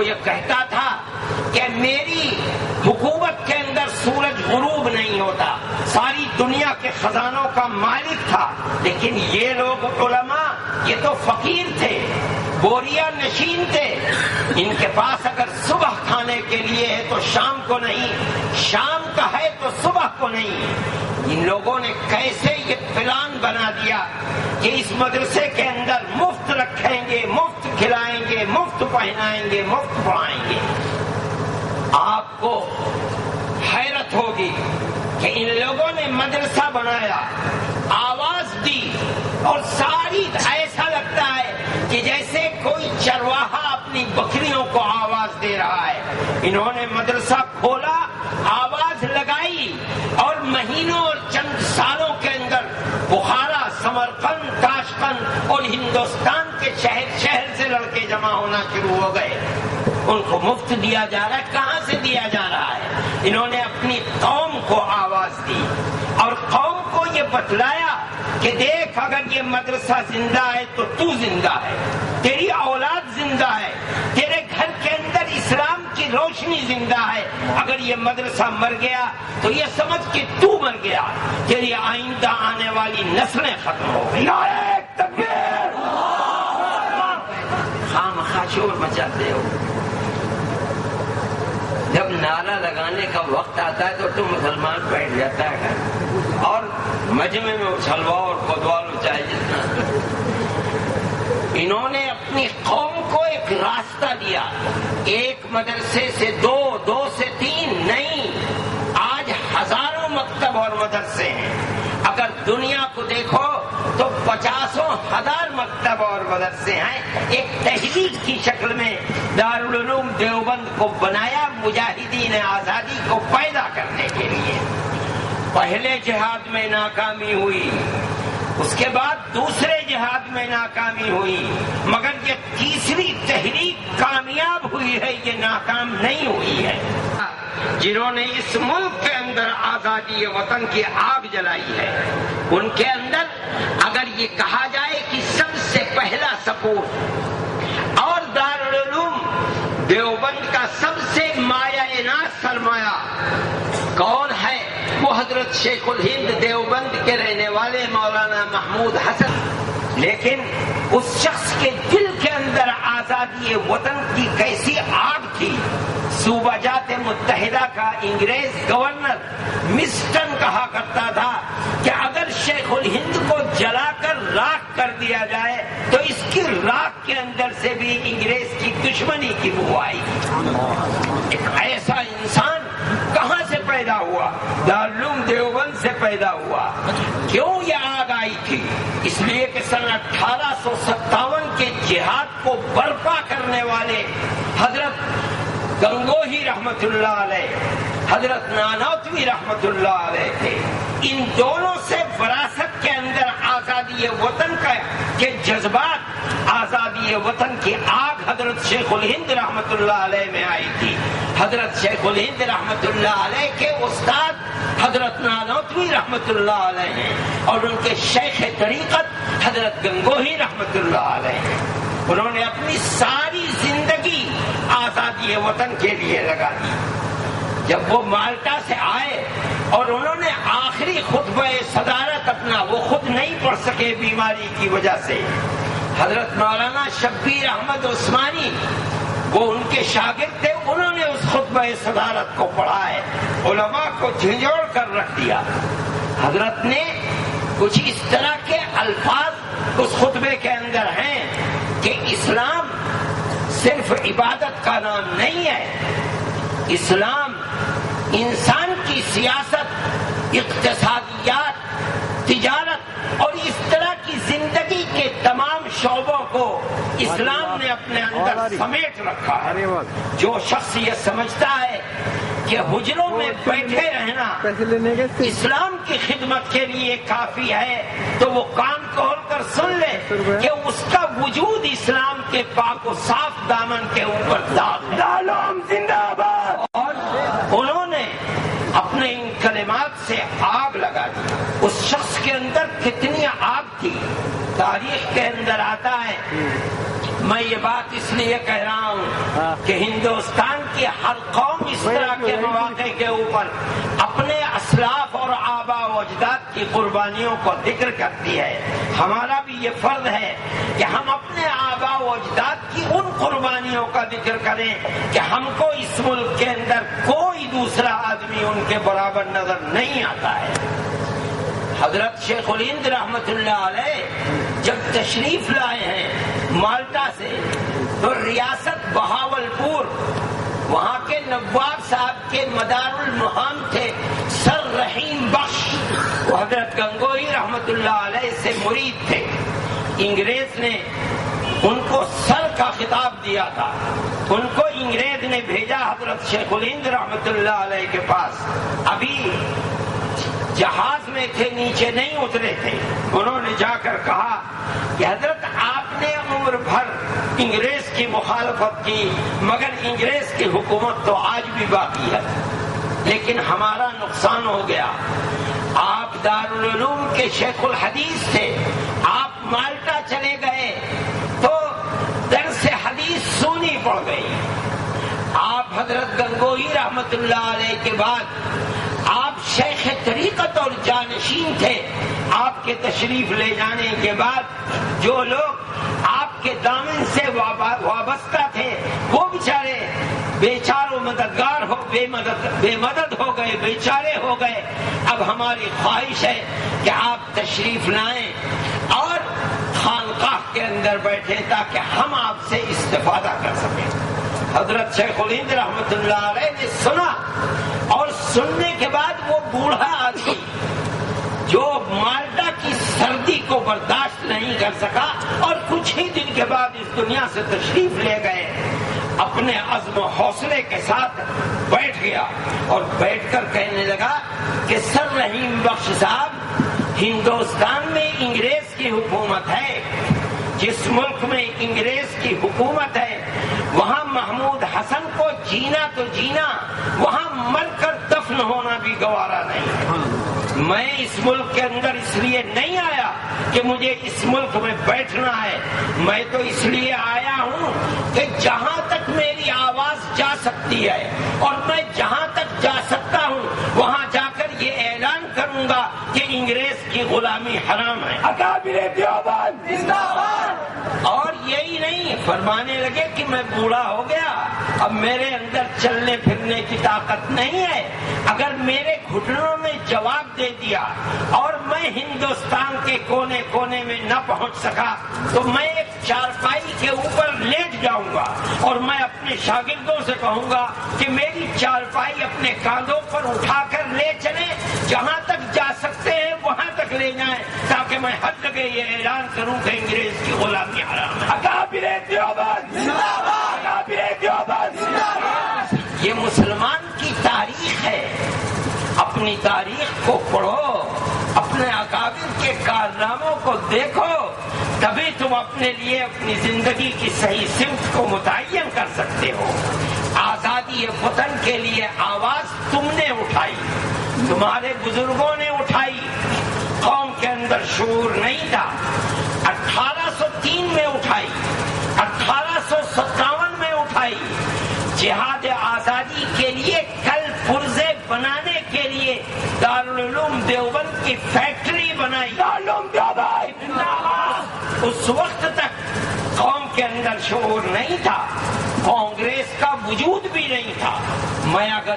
وہ یہ کہتا تھا کہ میری حکومت کے اندر سورج غروب نہیں ہوتا، ساری دنیا کے خزانوں کا مالک تھا، لیکن یہ لوگ علماء یہ تو فقیر تھے، بوریا نشین تھے، ان کے پاس اگر صبح کھانے کے لیے ہے تو شام کو نہیں، شام کا ہے تو صبح کو نہیں۔ ان لوگوں نے کیسے یہ پلان بنا دیا کہ اس مدرسے کے اندر مفت رکھیں گے، مفت کھلائیں گے، مفت پہنائیں گے، مفت پڑھائیں گے۔ آپ کو حیرت ہوگی کہ ان لوگوں نے مدرسہ بنایا، آواز دی، اور ساری ایسا لگتا ہے کہ جیسے کوئی چرواہا اپنی بکریوں کو آواز دے رہا ہے۔ انہوں نے مدرسہ کھولا، آواز لگائی، اور مہینوں اور چند سالوں کے اندر بخارا، سمرقند، تاشقند اور ہندوستان کے شہر شہر سے لڑکے جمع ہونا شروع ہو گئے۔ ان کو مفت دیا جا رہا ہے، کہاں سے دیا جا رہا ہے؟ انہوں نے اپنی قوم کو آواز دی اور قوم کو یہ بتلایا کہ دیکھ، اگر یہ مدرسہ زندہ ہے تو تو زندہ ہے، تیری اولاد زندہ ہے، تیرے گھر کے اندر اسلام کی روشنی زندہ ہے۔ اگر یہ مدرسہ مر گیا تو یہ سمجھ کہ تو مر گیا، تیری آئندہ آنے والی نسلیں ختم ہو گئی۔ نعرہ تکبیر! خامخواہ شور مچاتے ہو۔ جب نعرہ لگانے کا وقت آتا ہے تو مسلمان بیٹھ جاتا ہے اور مجمع میں اچھلواؤ اور قدوالو چاہے جتنا۔ انہوں نے اپنی قوم کو ایک راستہ دیا، ایک مدرسے سے دو، دو سے تین نہیں، آج ہزاروں مکتب اور مدرسے ہیں۔ اگر دنیا کو دیکھو تو 50,000 مکتب اور مدرسے ہیں۔ ایک تحریک کی شکل میں دارالعلوم دیوبند کو بنایا مجاہدین آزادی کو پیدا کرنے کے لیے۔ پہلے جہاد میں ناکامی ہوئی، اس کے بعد دوسرے جہاد میں ناکامی ہوئی، مگر یہ تیسری تحریک کامیاب ہوئی ہے، یہ ناکام نہیں ہوئی ہے۔ جنہوں نے اس ملک کے اندر آزادی وطن کی آگ جلائی ہے، ان کے اندر اگر یہ کہا جائے کہ سب سے پہلا سپورٹ اور دارالعلوم دیوبند کا سب سے مایہ ناز سرمایہ کون ہے، وہ حضرت شیخ الہند دیوبند کے رہنے والے مولانا محمود حسن۔ لیکن اس شخص کے دل کے اندر آزادی وطن کی کیسی آگ تھی۔ صوبہ جات متحدہ کا انگریز گورنر مسٹن کہا کرتا تھا کہ اگر شیخ الہند کو جلا کر راکھ کر دیا جائے تو اس کی راکھ کے اندر سے بھی انگریز کی دشمنی کی بو آئی گی۔ ایک ایسا انسان کہاں سے پیدا ہوا؟ دارالعلوم دیوبند سے پیدا ہوا۔ کیوں یہ آگ آئی تھی؟ اس لیے کہ سن 1857 کے جہاد کو برپا کرنے والے حضرت گنگوہی رحمت اللہ علیہ، حضرت نانوتوی رحمت اللہ علیہ تھے۔ ان دونوں سے وراثت کے اندر آزادی وطن کا کے جذبات، آزادی وطن کی آگ حضرت شیخ الہند رحمت اللہ علیہ میں آئی تھی۔ حضرت شیخ الہند رحمت اللہ علیہ کے استاد حضرت نانوتوی رحمت اللہ علیہ ہیں اور ان کے شیخ طریقت حضرت گنگوہی رحمت اللہ علیہ ہیں۔ انہوں نے اپنی ساری زندگی آزادی وطن کے لیے لگا دی۔ جب وہ مالٹا سے آئے اور انہوں نے آخری خطبہ صدارت اپنا وہ خود نہیں پڑھ سکے بیماری کی وجہ سے، حضرت مولانا شبیر احمد عثمانی وہ ان کے شاگرد تھے، انہوں نے اس خطبہ صدارت کو پڑھا ہے، علماء کو جھنجھوڑ کر رکھ دیا۔ حضرت نے کچھ اس طرح کے الفاظ اس خطبے کے اندر ہیں کہ اسلام صرف عبادت کا نام نہیں ہے، اسلام انسان کی سیاست، اقتصادیات، تجارت اور اس طرح کی زندگی کے تمام شعبوں کو اسلام نے اپنے اندر سمیٹ رکھا ہے۔ جو شخص یہ سمجھتا ہے کہ حجروں میں بیٹھے رہنا اسلام کی خدمت کے لیے کافی ہے تو وہ کان کھول کر سن لے کہ اس کا وجود اسلام کے پاک و صاف دامن کے اوپر داغ زندہ باد۔ اور انہوں نے اپنے ان کلمات سے آگ لگا دی۔ اس شخص کے اندر کتنی آگ تھی، تاریخ کے اندر آتا ہے میں یہ بات اس لیے کہہ رہا ہوں کہ ہندوستان کی ہر قوم اس طرح کے مواقع کے اوپر اپنے اسلاف اور آبا و اجداد کی قربانیوں کو ذکر کرتی ہے. ہمارا بھی یہ فرض ہے کہ ہم اپنے آبا و اجداد کی ان قربانیوں کا ذکر کریں کہ ہم کو اس ملک کے اندر کوئی دوسرا آدمی ان کے برابر نظر نہیں آتا ہے. حضرت شیخ الہند رحمت اللہ علیہ جب تشریف لائے ہیں مالٹا سے تو ریاست بہاولپور وہاں کے نواب صاحب کے مدار المہام تھے سر رحیم بخش. وہ حضرت گنگوہی رحمت اللہ علیہ سے مرید تھے. انگریز نے ان کو سر کا خطاب دیا تھا. ان کو انگریز نے بھیجا حضرت شیخ الہند رحمت اللہ علیہ کے پاس. ابھی جہاز میں تھے, نیچے نہیں اترے تھے. انہوں نے جا کر کہا کہ حضرت آپ نے عمر بھر انگریز کی مخالفت کی مگر انگریز کی حکومت تو آج بھی باقی ہے, لیکن ہمارا نقصان ہو گیا. آپ دارالعلوم کے شیخ الحدیث تھے, آپ مالٹا چلے گئے تو درس حدیث سونی پڑ گئی. آپ حضرت گنگوہی رحمت اللہ علیہ کے بعد آپ شیخ طریقت اور جانشین تھے. آپ کے تشریف لے جانے کے بعد جو لوگ آپ کے دامن سے وابستہ تھے وہ بیچارے بیچاروں مددگار ہو بے مدد ہو گئے, بیچارے ہو گئے. اب ہماری خواہش ہے کہ آپ تشریف لائیں اور خانقاہ کے اندر بیٹھیں تاکہ ہم آپ سے استفادہ کر سکیں. حضرت شیخ الہند رحمت اللہ علیہ نے سنا اور سننے کے بعد وہ بوڑھا آدمی جو مالٹا کی سردی کو برداشت نہیں کر سکا اور کچھ ہی دن کے بعد اس دنیا سے تشریف لے گئے, اپنے عزم و حوصلے کے ساتھ بیٹھ گیا اور بیٹھ کر کہنے لگا کہ سر رحیم بخش صاحب, ہندوستان میں انگریز کی حکومت ہے. جس ملک میں انگریز کی حکومت ہے وہاں محمود حسن کو جینا تو جینا, وہاں مر کر دفن ہونا بھی گوارا نہیں. میں اس ملک کے اندر اس لیے نہیں آیا کہ مجھے اس ملک میں بیٹھنا ہے, میں تو اس لیے آیا ہوں کہ جہاں تک میری آواز جا سکتی ہے اور میں جہاں تک جا سکتا ہوں وہاں جا کر یہ اعلان کروں گا کہ انگریز کی غلامی حرام ہے. اکابر دیوبند زندہ باد. اور یہی نہیں, فرمانے لگے کہ میں بوڑھا ہو گیا, اب میرے اندر چلنے پھرنے کی طاقت نہیں ہے. اگر میرے گھٹنوں نے جواب دے دیا اور میں ہندوستان کے کونے کونے میں نہ پہنچ سکا تو میں ایک چارپائی کے اوپر لیٹ جاؤں گا اور میں اپنے شاگردوں سے کہوں گا کہ میری چارپائی اپنے کاندھوں پر اٹھا کر لے چلیں, جہاں تک جا سکتے ہیں وہاں تک لے جائیں تاکہ میں ہر جگہ یہ اعلان کروں کہ انگریز کی غلامی حرام ہے. اکابر دیوبند زندہ باد. اکابر دیوبند زندہ باد. یہ مسلمان کی تاریخ ہے. اپنی تاریخ کو پڑھو, اپنے اکابر کے کارناموں کو دیکھو, تبھی تم اپنے لیے اپنی زندگی کی صحیح سمت کو متعین کر سکتے ہو. آزادی وطن کے لیے آواز تم نے اٹھائی, تمہارے بزرگوں نے اٹھائی. قوم کے اندر شعور نہیں تھا. 1803 میں اٹھائی, 1857 میں اٹھائی. جہاد آزادی کے لیے کل پرزے بنانے کے لیے دارالعلوم دیوبند کی فیکٹری بنائی. دارالعلوم دیوبند اس وقت تک قوم کے اندر شعور نہیں تھا, کانگریس کا وجود بھی نہیں تھا. میں اگر